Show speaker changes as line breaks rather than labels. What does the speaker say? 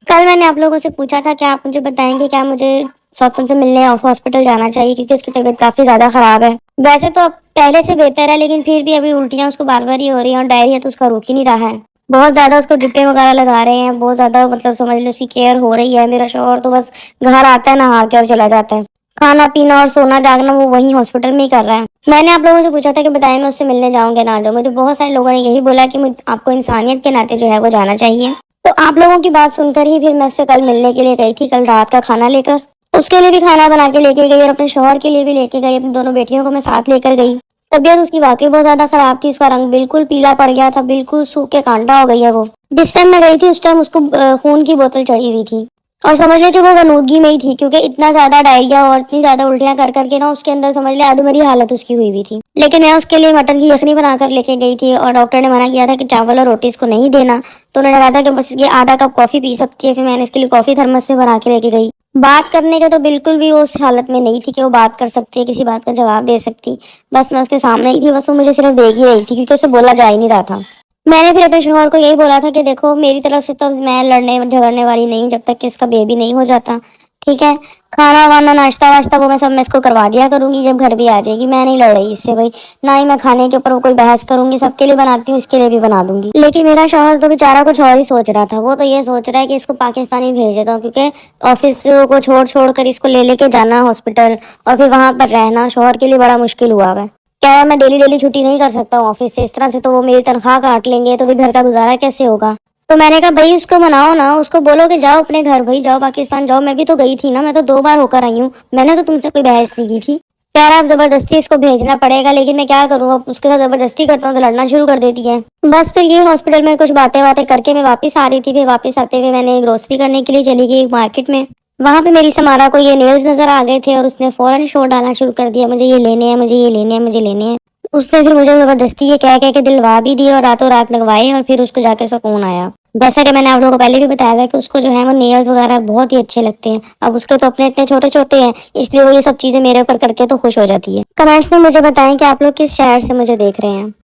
कल मैंने आप लोगों से पूछा था कि आप मुझे बताएँगे क्या मुझे सौतन से मिलने हॉस्पिटल जाना चाहिए क्योंकि उसकी तबीयत काफ़ी ज़्यादा ख़राब है। वैसे तो अब पहले से बेहतर है लेकिन फिर भी अभी उल्टियाँ उसको बार-बार ही हो रही हैं और डायरिया तो उसका रुक ही नहीं रहा है। बहुत ज़्यादा उसको ड्रिपें वग़ैरह लगा रहे हैं, बहुत ज़्यादा मतलब समझ लो उसकी केयर हो रही है। मेरा शौहर तो बस घर आता है, नहा के और चला जाता है। खाना-पीना और सोना-जागना वो वहीं हॉस्पिटल में ही कर रहा है। मैंने आप लोगों से पूछा था कि बताएँ मैं उससे मिलने जाऊँ या ना जाऊँ? मुझे बहुत सारे लोगों ने यही बोला कि मुझ आपको इंसानियत के नाते जो है वो जाना चाहिए। तो आप लोगों की बात सुनकर ही फिर मैं उससे कल मिलने के लिए गई थी, कल रात का खाना लेकर। उसके लिए भी खाना बना के लेके गई और अपने शौहर के लिए भी लेके गई, अपनी दोनों बेटियों को मैं साथ लेकर गई। तबीयत उसकी वाक़ई बहुत ज़्यादा ख़राब थी, उसका रंग बिल्कुल पीला पड़ गया था, बिल्कुल सूख के कांटा हो गई है वो। जिस टाइम मैं गई थी उस टाइम उसको खून की बोतल चढ़ी हुई थी और समझ ले कि वो गनूदगी में ही थी क्योंकि इतना ज़्यादा डायरिया और इतनी ज़्यादा उल्टियाँ कर के ना उसके अंदर समझ ले अधमरी हालत उसकी हुई हुई थी। लेकिन मैं उसके लिए मटन की यखनी बनाकर लेके गई थी और डॉक्टर ने मना किया था कि चावल और रोटी इसको नहीं देना। तो उन्होंने कहा था कि बस ये आधा कप कॉफ़ी पी सकती है, फिर मैंने इसके लिए कॉफ़ी थर्मस में बना के लेके गई। बात करने का तो बिल्कुल भी वो उस हालत में नहीं थी कि वो बात कर सकती है, किसी बात का जवाब दे सकती। बस मैं उसके सामने ही थी, बस वो मुझे सिर्फ देख ही रही थी क्योंकि उससे बोला जा ही नहीं रहा था। मैंने फिर अपने शौहर को यही बोला था कि देखो मेरी तरफ से तो मैं लड़ने झगड़ने वाली नहीं हूँ जब तक कि इसका बेबी नहीं हो जाता, ठीक है? खाना वाना नाश्ता वाश्ता वो मैं इसको करवा दिया करूंगी जब घर भी आ जाएगी। मैं नहीं लड़ रही इससे भाई, ना ही मैं खाने के ऊपर वो कोई बहस करूंगी, सबके लिए बनाती हूँ इसके लिए भी बना दूंगी। लेकिन मेरा शौहर तो बेचारा कुछ और ही सोच रहा था, वो तो ये सोच रहा है कि इसको पाकिस्तान ही भेज देता हूँ क्योंकि ऑफिस को छोड़ छोड़ कर इसको ले लेके जाना हॉस्पिटल और फिर वहां पर रहना शौहर के लिए बड़ा मुश्किल हुआ है। कह रहा है मैं डेली डेली छुट्टी नहीं कर सकता हूँ ऑफिस से, इस तरह से तो वो मेरी तनख्वाह काट लेंगे, तो फिर घर का गुजारा कैसे होगा? तो मैंने कहा भाई उसको मनाओ ना, उसको बोलो कि जाओ अपने घर, भाई जाओ पाकिस्तान जाओ, मैं भी तो गई थी ना, मैं तो 2 बार होकर आई हूँ, मैंने तो तुमसे कोई बहस नहीं की थी। कह रहा अब जबरदस्ती इसको भेजना पड़ेगा, लेकिन मैं क्या करूँ, अब उसके साथ जबरदस्ती करता हूँ तो लड़ना शुरू कर देती है। बस फिर ये हॉस्पिटल में कुछ बातें बातें करके मैं वापस आ रही थी, फिर वापस आते हुए मैंने ग्रोसरी करने के लिए चली गई मार्केट में। वहां पे मेरी समारा को ये नेल्स नजर आ गए थे और उसने फौरन शोर डालना शुरू कर दिया, मुझे ये लेने हैं, मुझे ये लेने हैं, मुझे लेने हैं। उसने फिर मुझे जबरदस्ती ये कह कह के दिलवा भी दिए और रातों रात लगवाए और फिर उसको जाके सुकून आया। जैसा कि मैंने आप लोगों को पहले भी बताया था कि उसको जो है वो नेल्स वगैरह बहुत ही अच्छे लगते हैं। अब उसके तो अपने इतने छोटे छोटे हैं, इसलिए वो ये सब चीजें मेरे ऊपर करके तो खुश हो जाती है। कमेंट्स में मुझे बताएं कि आप लोग किस शहर से मुझे देख रहे हैं।